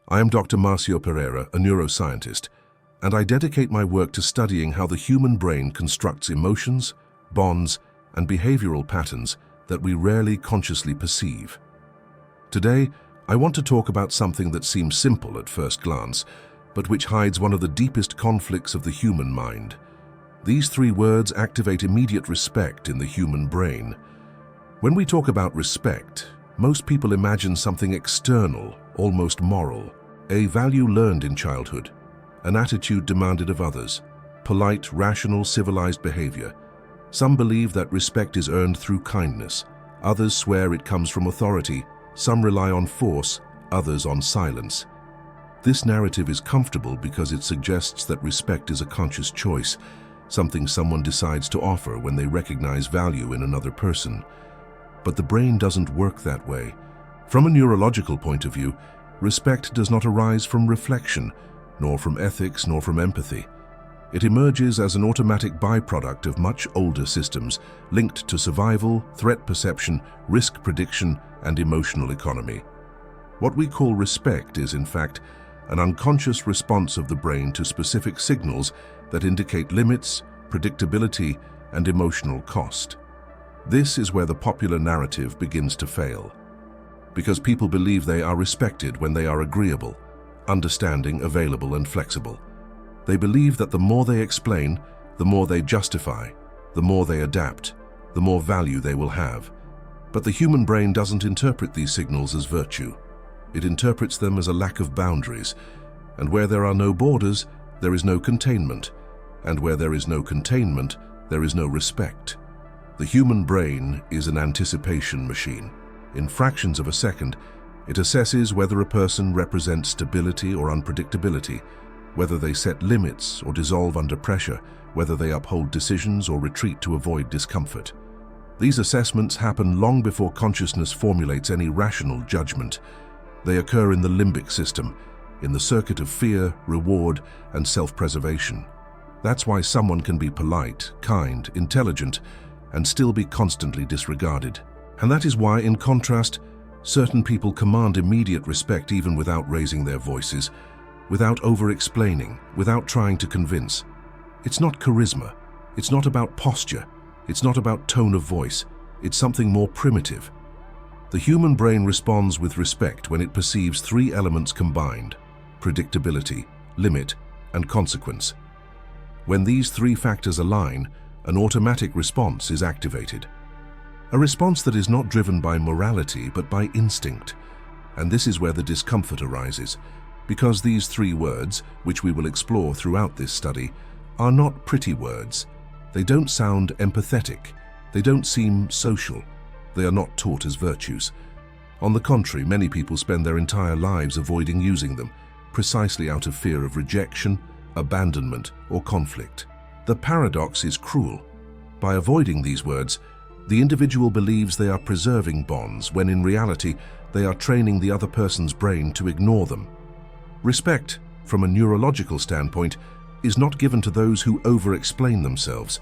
I am Dr. Márcio Pereira, a neuroscientist, and I dedicate my work to studying how the human brain constructs emotions, bonds, and behavioral patterns that we rarely consciously perceive. Today, I want to talk about something that seems simple at first glance, but which hides one of the deepest conflicts of the human mind. These three words activate immediate respect in the human brain. When we talk about respect, most people imagine something external, almost moral, a value learned in childhood, an attitude demanded of others, polite, rational, civilized behavior. Some believe that respect is earned through kindness. Others swear it comes from authority. Some rely on force, others on silence. This narrative is comfortable because it suggests that respect is a conscious choice, something someone decides to offer when they recognize value in another person. But the brain doesn't work that way. From a neurological point of view, respect does not arise from reflection, nor from ethics, nor from empathy. It emerges as an automatic byproduct of much older systems linked to survival, threat perception, risk prediction, and emotional economy. What we call respect is, in fact, an unconscious response of the brain to specific signals that indicate limits, predictability, and emotional cost. This is where the popular narrative begins to fail, because people believe they are respected when they are agreeable, understanding, available, and flexible. They believe that the more they explain, the more they justify, the more they adapt, the more value they will have. But the human brain doesn't interpret these signals as virtue. It interprets them as a lack of boundaries, and where there are no borders, there is no containment, and where there is no containment, there is no respect. The human brain is an anticipation machine. In fractions of a second, it assesses whether a person represents stability or unpredictability, whether they set limits or dissolve under pressure, whether they uphold decisions or retreat to avoid discomfort. These assessments happen long before consciousness formulates any rational judgment. They occur in the limbic system, in the circuit of fear, reward, and self-preservation. That's why someone can be polite, kind, intelligent, and still be constantly disregarded. And that is why, in contrast, certain people command immediate respect even without raising their voices, without over-explaining, without trying to convince. It's not charisma. It's not about posture. It's not about tone of voice. It's something more primitive. The human brain responds with respect when it perceives three elements combined: predictability, limit, and consequence. When these three factors align, an automatic response is activated. A response that is not driven by morality but by instinct. And this is where the discomfort arises, because these three words, which we will explore throughout this study, are not pretty words. They don't sound empathetic. They don't seem social. They are not taught as virtues. On the contrary, many people spend their entire lives avoiding using them, precisely out of fear of rejection, abandonment, or conflict. The paradox is cruel. By avoiding these words, the individual believes they are preserving bonds when in reality they are training the other person's brain to ignore them. Respect, from a neurological standpoint, is not given to those who over-explain themselves.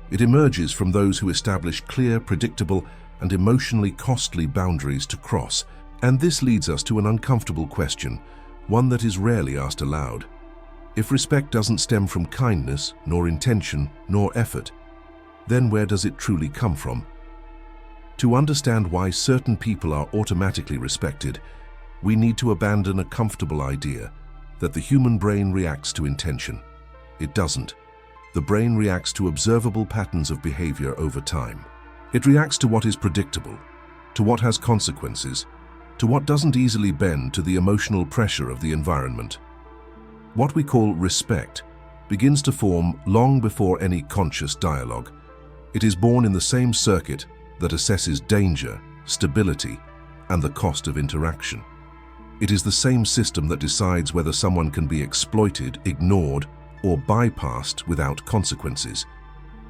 It emerges from those who establish clear, predictable, and emotionally costly boundaries to cross. And this leads us to an uncomfortable question, one that is rarely asked aloud. If respect doesn't stem from kindness, nor intention, nor effort, then where does it truly come from? To understand why certain people are automatically respected, we need to abandon a comfortable idea that the human brain reacts to intention. It doesn't. The brain reacts to observable patterns of behavior over time. It reacts to what is predictable, to what has consequences, to what doesn't easily bend to the emotional pressure of the environment. What we call respect begins to form long before any conscious dialogue. It is born in the same circuit that assesses danger, stability, and the cost of interaction. It is the same system that decides whether someone can be exploited, ignored, or bypassed without consequences.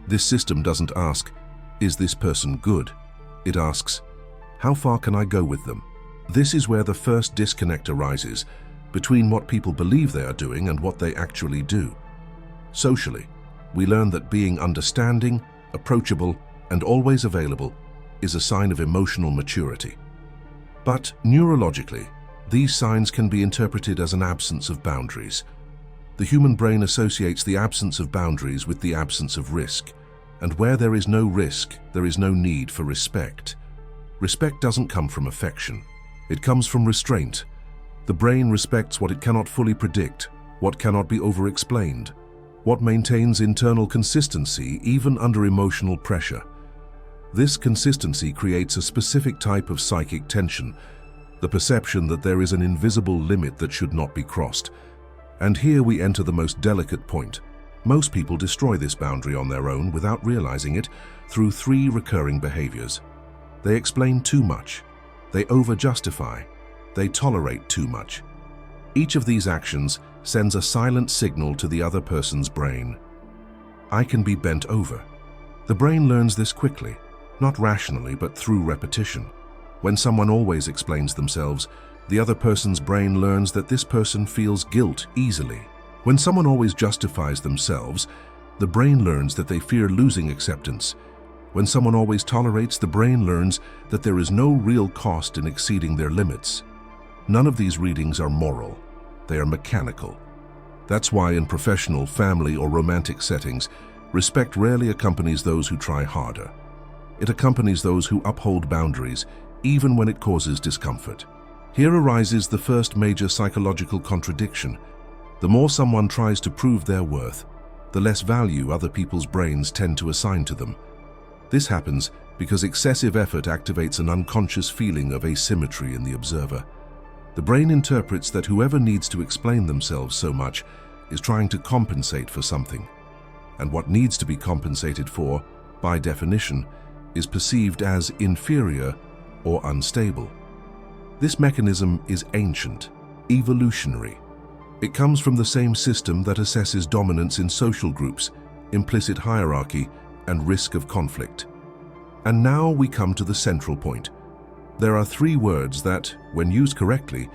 This system doesn't ask, "Is this person good?" It asks, "How far can I go with them?" This is where the first disconnect arises between what people believe they are doing and what they actually do. Socially, we learn that being understanding, approachable, and always available is a sign of emotional maturity. But neurologically, These signs can be interpreted as an absence of boundaries. The human brain associates the absence of boundaries with the absence of risk, and where there is no risk, there is no need for respect. Respect doesn't come from affection. It comes from restraint. The brain respects what it cannot fully predict, what cannot be over-explained, what maintains internal consistency even under emotional pressure. This consistency creates a specific type of psychic tension, the perception that there is an invisible limit that should not be crossed. And here we enter the most delicate point. Most people destroy this boundary on their own without realizing it through three recurring behaviors. They explain too much. They over-justify. They tolerate too much. Each of these actions sends a silent signal to the other person's brain. I can be bent over. The brain learns this quickly, not rationally but through repetition. When someone always explains themselves, the other person's brain learns that this person feels guilt easily. When someone always justifies themselves, the brain learns that they fear losing acceptance. When someone always tolerates, the brain learns that there is no real cost in exceeding their limits. None of these readings are moral. They are mechanical. That's why in professional, family, or romantic settings, respect rarely accompanies those who try harder. It accompanies those who uphold boundaries, even when it causes discomfort. Here arises the first major psychological contradiction. The more someone tries to prove their worth, the less value other people's brains tend to assign to them. This happens because excessive effort activates an unconscious feeling of asymmetry in the observer. The brain interprets that whoever needs to explain themselves so much is trying to compensate for something. And what needs to be compensated for, by definition, is perceived as inferior or unstable. This mechanism is ancient, evolutionary. It comes from the same system that assesses dominance in social groups, implicit hierarchy, and risk of conflict. And now we come to the central point. There are three words that, when used correctly,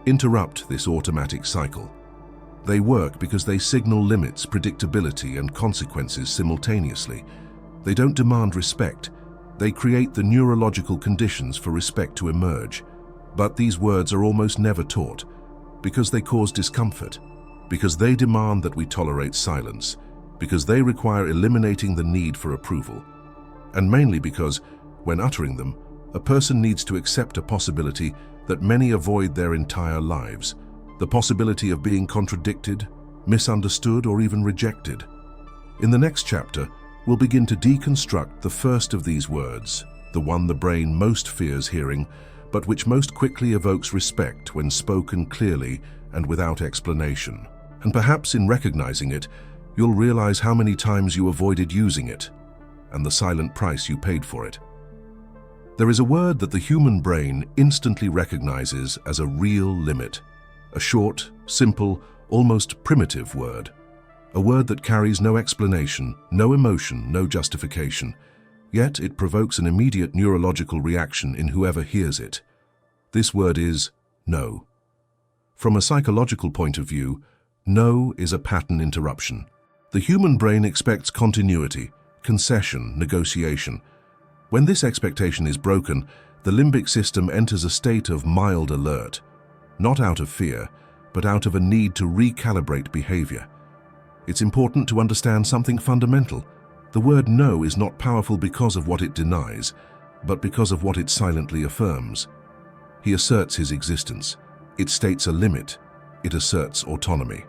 interrupt this automatic cycle. They work because they signal limits, predictability, and consequences simultaneously. They don't demand respect. They create the neurological conditions for respect to emerge. But these words are almost never taught because they cause discomfort, because they demand that we tolerate silence, because they require eliminating the need for approval, and mainly because, when uttering them, a person needs to accept a possibility that many avoid their entire lives, the possibility of being contradicted, misunderstood, or even rejected. In the next chapter, we'll begin to deconstruct the first of these words, the one the brain most fears hearing, but which most quickly evokes respect when spoken clearly and without explanation. And perhaps in recognizing it, you'll realize how many times you avoided using it, and the silent price you paid for it. There is a word that the human brain instantly recognizes as a real limit. A short, simple, almost primitive word. A word that carries no explanation, no emotion, no justification. Yet it provokes an immediate neurological reaction in whoever hears it. This word is no. From a psychological point of view, no is a pattern interruption. The human brain expects continuity, concession, negotiation. When this expectation is broken, the limbic system enters a state of mild alert, not out of fear, but out of a need to recalibrate behavior. It's important to understand something fundamental. The word no is not powerful because of what it denies, but because of what it silently affirms. He asserts his existence. It states a limit. It asserts autonomy.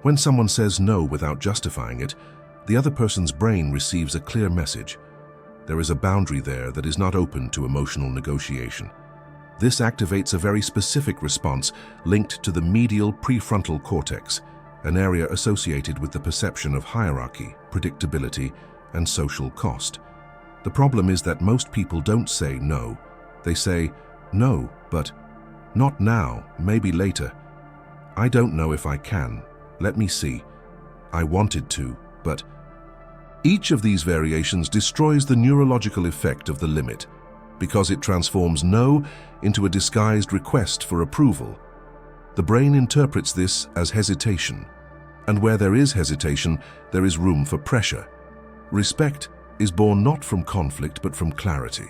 When someone says no without justifying it, the other person's brain receives a clear message. There is a boundary there that is not open to emotional negotiation. This activates a very specific response linked to the medial prefrontal cortex, an area associated with the perception of hierarchy, predictability, and social cost. The problem is that most people don't say no. They say, no, but not now, maybe later. I don't know if I can. Let me see. I wanted to, but... Each of these variations destroys the neurological effect of the limit, because it transforms no into a disguised request for approval. The brain interprets this as hesitation, and where there is hesitation, there is room for pressure. Respect is born not from conflict but from clarity.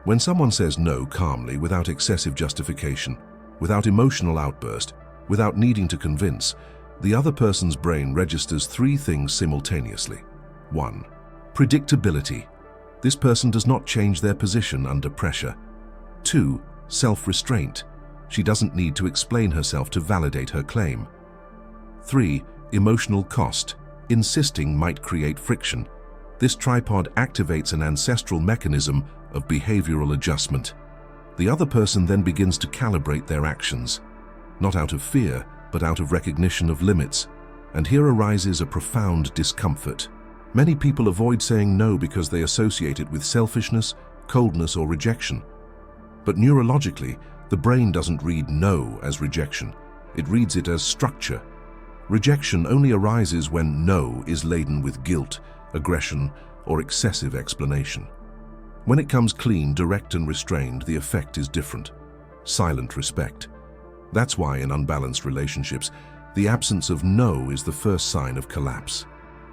When someone says no calmly without excessive justification, without emotional outburst, without needing to convince, the other person's brain registers three things simultaneously. 1. Predictability. This person does not change their position under pressure. 2. Self-restraint. She doesn't need to explain herself to validate her claim. 3. Emotional cost. Insisting might create friction. This tripod activates an ancestral mechanism of behavioral adjustment. The other person then begins to calibrate their actions, not out of fear, but out of recognition of limits. And here arises a profound discomfort. Many people avoid saying no because they associate it with selfishness, coldness, or rejection. But neurologically, the brain doesn't read no as rejection. It reads it as structure. Rejection only arises when no is laden with guilt, aggression, or excessive explanation. When it comes clean, direct, and restrained, the effect is different. Silent respect. That's why in unbalanced relationships, the absence of no is the first sign of collapse.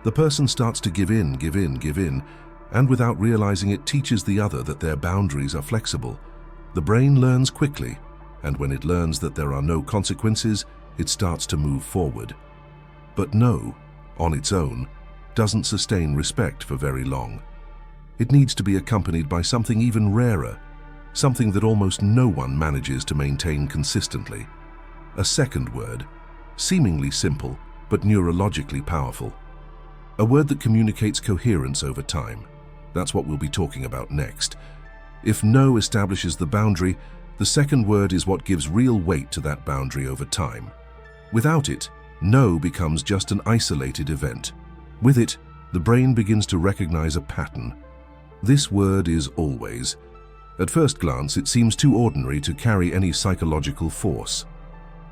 The person starts to give in, and without realizing it teaches the other that their boundaries are flexible. The brain learns quickly, and when it learns that there are no consequences, it starts to move forward. But no, on its own, doesn't sustain respect for very long. It needs to be accompanied by something even rarer, something that almost no one manages to maintain consistently. A second word, seemingly simple, but neurologically powerful. A word that communicates coherence over time. That's what we'll be talking about next. If no establishes the boundary, the second word is what gives real weight to that boundary over time. Without it, no becomes just an isolated event. With it, the brain begins to recognize a pattern. This word is always. At first glance, it seems too ordinary to carry any psychological force.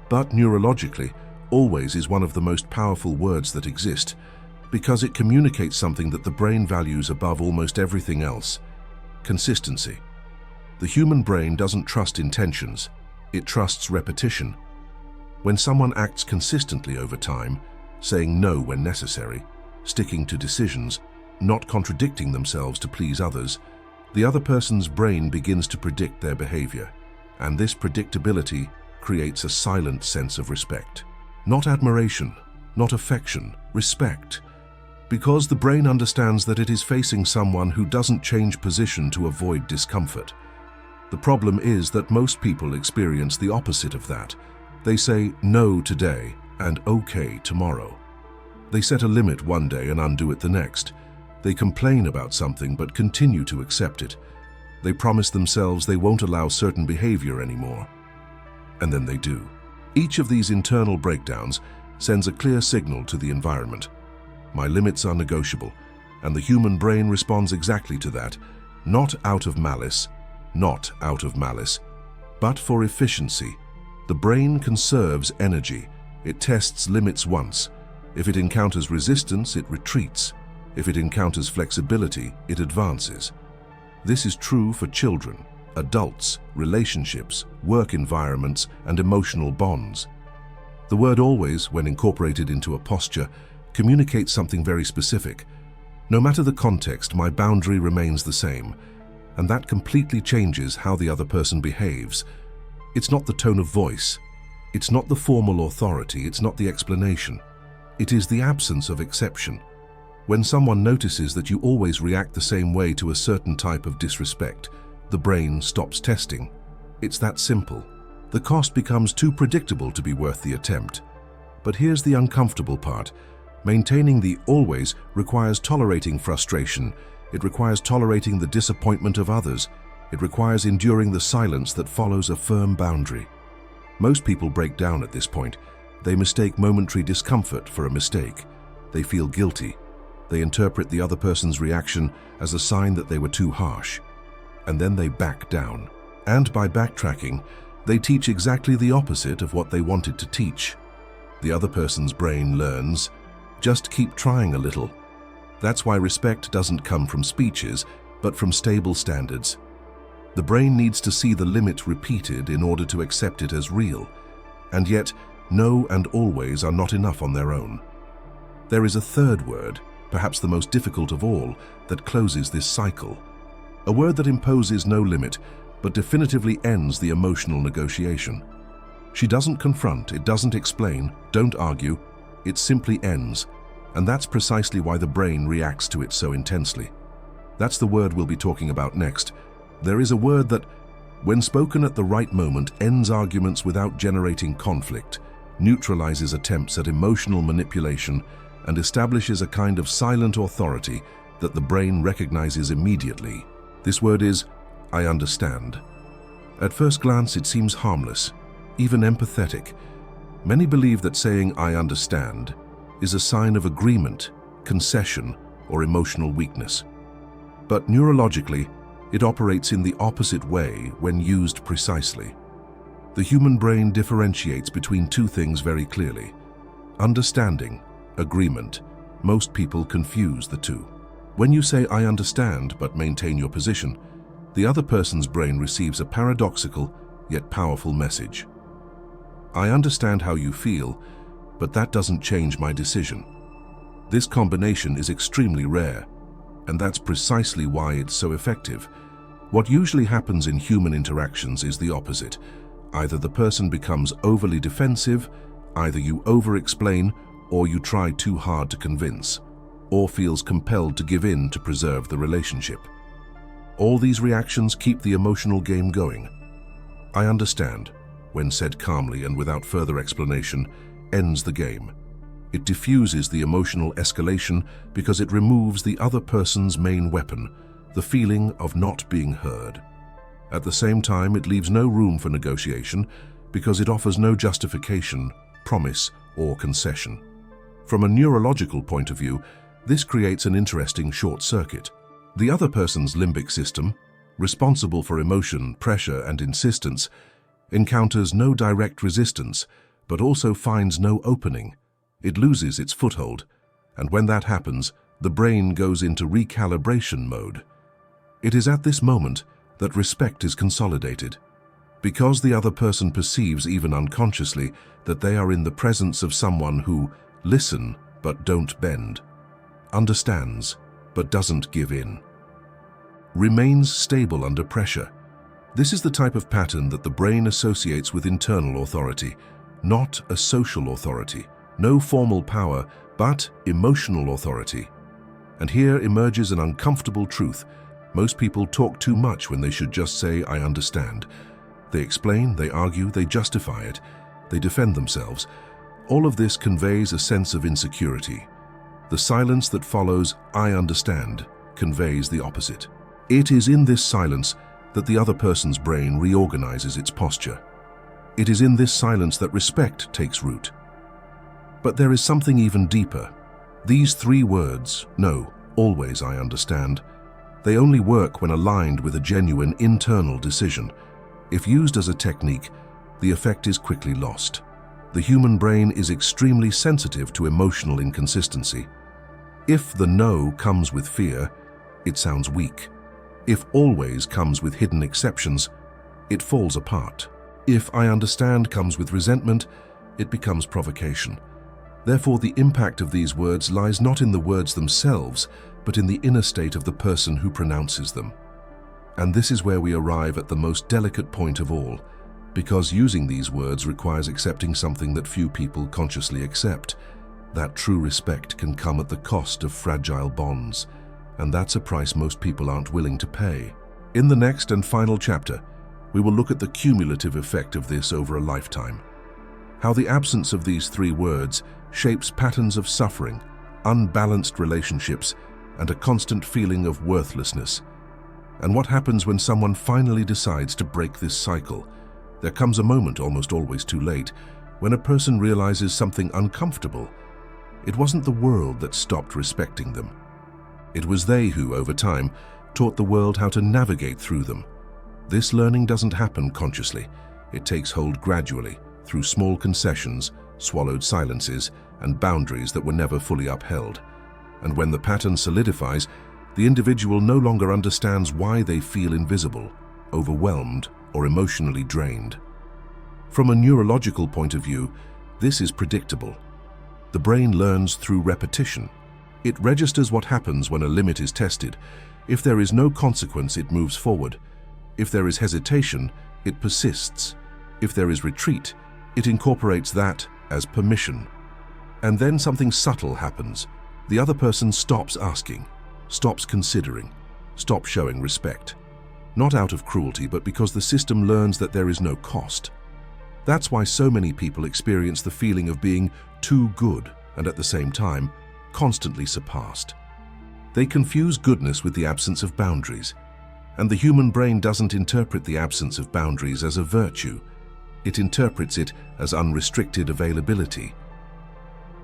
But neurologically, always is one of the most powerful words that exist, because it communicates something that the brain values above almost everything else: consistency. The human brain doesn't trust intentions, it trusts repetition. When someone acts consistently over time, saying no when necessary, sticking to decisions, not contradicting themselves to please others, the other person's brain begins to predict their behavior, and this predictability creates a silent sense of respect. Not admiration, not affection, respect. Because the brain understands that it is facing someone who doesn't change position to avoid discomfort. The problem is that most people experience the opposite of that. They say no today and okay tomorrow. They set a limit one day and undo it the next. They complain about something but continue to accept it. They promise themselves they won't allow certain behavior anymore. And then they do. Each of these internal breakdowns sends a clear signal to the environment. My limits are negotiable, and the human brain responds exactly to that, not out of malice, but for efficiency. The brain conserves energy. It tests limits once. If it encounters resistance, it retreats. If it encounters flexibility, it advances. This is true for children, adults, relationships, work environments, and emotional bonds. The word always, when incorporated into a posture, communicates something very specific. No matter the context, my boundary remains the same, and that completely changes how the other person behaves. It's not the tone of voice. It's not the formal authority. It's not the explanation. It is the absence of exception. When someone notices that you always react the same way to a certain type of disrespect, the brain stops testing. It's that simple. The cost becomes too predictable to be worth the attempt. But here's the uncomfortable part. Maintaining the always requires tolerating frustration. It requires tolerating the disappointment of others. It requires enduring the silence that follows a firm boundary. Most people break down at this point. They mistake momentary discomfort for a mistake. They feel guilty. They interpret the other person's reaction as a sign that they were too harsh. And then they back down. And by backtracking, they teach exactly the opposite of what they wanted to teach. The other person's brain learns, just keep trying a little. That's why respect doesn't come from speeches, but from stable standards. The brain needs to see the limit repeated in order to accept it as real. And yet, no and always are not enough on their own. There is a third word, perhaps the most difficult of all, that closes this cycle. A word that imposes no limit, but definitively ends the emotional negotiation. She doesn't confront, it doesn't explain, don't argue, it simply ends. And that's precisely why the brain reacts to it so intensely. That's the word we'll be talking about next. There is a word that, when spoken at the right moment, ends arguments without generating conflict, neutralizes attempts at emotional manipulation, and establishes a kind of silent authority that the brain recognizes immediately. This word is, I understand. At first glance, it seems harmless, even empathetic. Many believe that saying I understand is a sign of agreement, concession, or emotional weakness. But neurologically, it operates in the opposite way when used precisely. The human brain differentiates between two things very clearly: understanding, agreement. Most people confuse the two. When you say I understand but maintain your position, the other person's brain receives a paradoxical yet powerful message. I understand how you feel, but that doesn't change my decision. This combination is extremely rare, and that's precisely why it's so effective. What usually happens in human interactions is the opposite. Either the person becomes overly defensive, either you over-explain, or you try too hard to convince, or feels compelled to give in to preserve the relationship. All these reactions keep the emotional game going. I understand, when said calmly and without further explanation, ends the game. It diffuses the emotional escalation because it removes the other person's main weapon, the feeling of not being heard. At the same time, it leaves no room for negotiation because it offers no justification, promise, or concession. From a neurological point of view, this creates an interesting short circuit. The other person's limbic system, responsible for emotion, pressure, and insistence, encounters no direct resistance, but also finds no opening. It loses its foothold, and when that happens, the brain goes into recalibration mode. It is at this moment that respect is consolidated. Because the other person perceives, even unconsciously, that they are in the presence of someone who listen but don't bend, understands but doesn't give in, remains stable under pressure. This is the type of pattern that the brain associates with internal authority, not a social authority, no formal power, but emotional authority. And here emerges an uncomfortable truth. Most people talk too much when they should just say, I understand. They explain, they argue, they justify it, they defend themselves. All of this conveys a sense of insecurity. The silence that follows, I understand, conveys the opposite. It is in this silence that the other person's brain reorganizes its posture. It is in this silence that respect takes root. But there is something even deeper. These three words, no, always I understand, they only work when aligned with a genuine internal decision. If used as a technique, the effect is quickly lost. The human brain is extremely sensitive to emotional inconsistency. If the no comes with fear, it sounds weak. If always comes with hidden exceptions, it falls apart. If I understand comes with resentment, it becomes provocation. Therefore, the impact of these words lies not in the words themselves, but in the inner state of the person who pronounces them. And this is where we arrive at the most delicate point of all, because using these words requires accepting something that few people consciously accept. That true respect can come at the cost of fragile bonds, and that's a price most people aren't willing to pay. In the next and final chapter, we will look at the cumulative effect of this over a lifetime. How the absence of these three words shapes patterns of suffering, unbalanced relationships, and a constant feeling of worthlessness. And what happens when someone finally decides to break this cycle? There comes a moment, almost always too late, when a person realizes something uncomfortable. It wasn't the world that stopped respecting them. It was they who, over time, taught the world how to navigate through them. This learning doesn't happen consciously. It takes hold gradually, through small concessions, swallowed silences, and boundaries that were never fully upheld. And when the pattern solidifies, the individual no longer understands why they feel invisible, overwhelmed, or emotionally drained. From a neurological point of view, this is predictable. The brain learns through repetition. It registers what happens when a limit is tested. If there is no consequence, it moves forward. If there is hesitation, it persists. If there is retreat, It incorporates that as permission. And then something subtle happens. The other person stops asking, stops considering, stops showing respect. Not out of cruelty, but because the system learns that there is no cost. That's why so many people experience the feeling of being too good and at the same time, constantly surpassed. They confuse goodness with the absence of boundaries. And the human brain doesn't interpret the absence of boundaries as a virtue. It interprets it as unrestricted availability.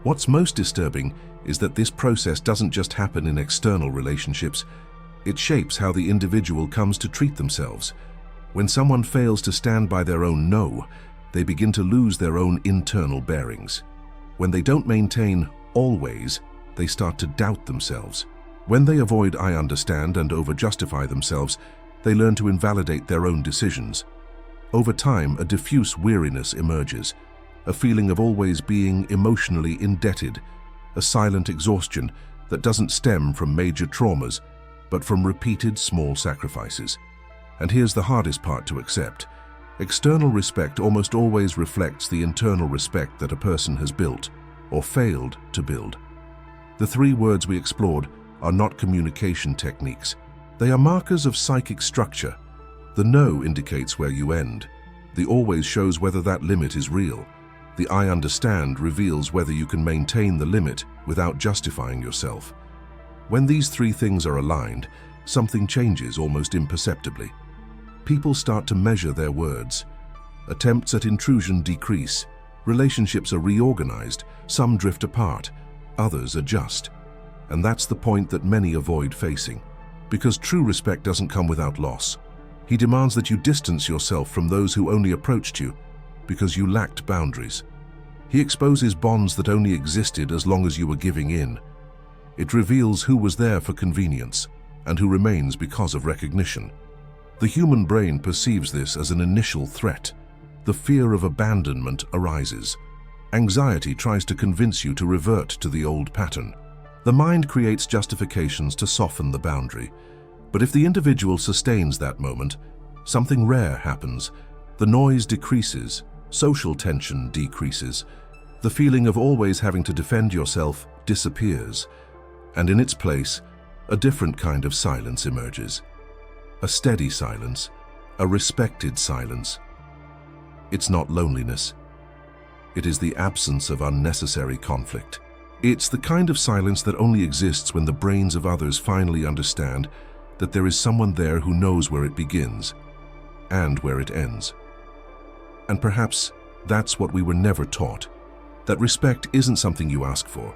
What's most disturbing is that this process doesn't just happen in external relationships. It shapes how the individual comes to treat themselves. When someone fails to stand by their own no, they begin to lose their own internal bearings. When they don't maintain always, they start to doubt themselves. When they avoid "I understand" and over-justify themselves, they learn to invalidate their own decisions. Over time, a diffuse weariness emerges, a feeling of always being emotionally indebted, a silent exhaustion that doesn't stem from major traumas, but from repeated small sacrifices. And here's the hardest part to accept. External respect almost always reflects the internal respect that a person has built or failed to build. The three words we explored are not communication techniques. They are markers of psychic structure. The no indicates where you end. The always shows whether that limit is real. The I understand reveals whether you can maintain the limit without justifying yourself. When these three things are aligned, something changes almost imperceptibly. People start to measure their words. Attempts at intrusion decrease. Relationships are reorganized. Some drift apart. Others adjust. And that's the point that many avoid facing. Because true respect doesn't come without loss. He demands that you distance yourself from those who only approached you because you lacked boundaries. He exposes bonds that only existed as long as you were giving in. It reveals who was there for convenience and who remains because of recognition. The human brain perceives this as an initial threat. The fear of abandonment arises. Anxiety tries to convince you to revert to the old pattern. The mind creates justifications to soften the boundary. But if the individual sustains that moment, something rare happens. The noise decreases, social tension decreases, the feeling of always having to defend yourself disappears, and in its place, a different kind of silence emerges. A steady silence, a respected silence. It's not loneliness. It is the absence of unnecessary conflict. It's the kind of silence that only exists when the brains of others finally understand that there is someone there who knows where it begins and where it ends. And perhaps that's what we were never taught, that respect isn't something you ask for.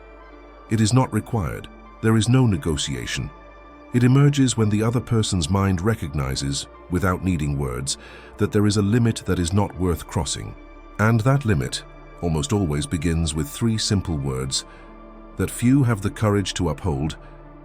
It is not required. There is no negotiation. It emerges when the other person's mind recognizes, without needing words, that there is a limit that is not worth crossing. And that limit almost always begins with three simple words that few have the courage to uphold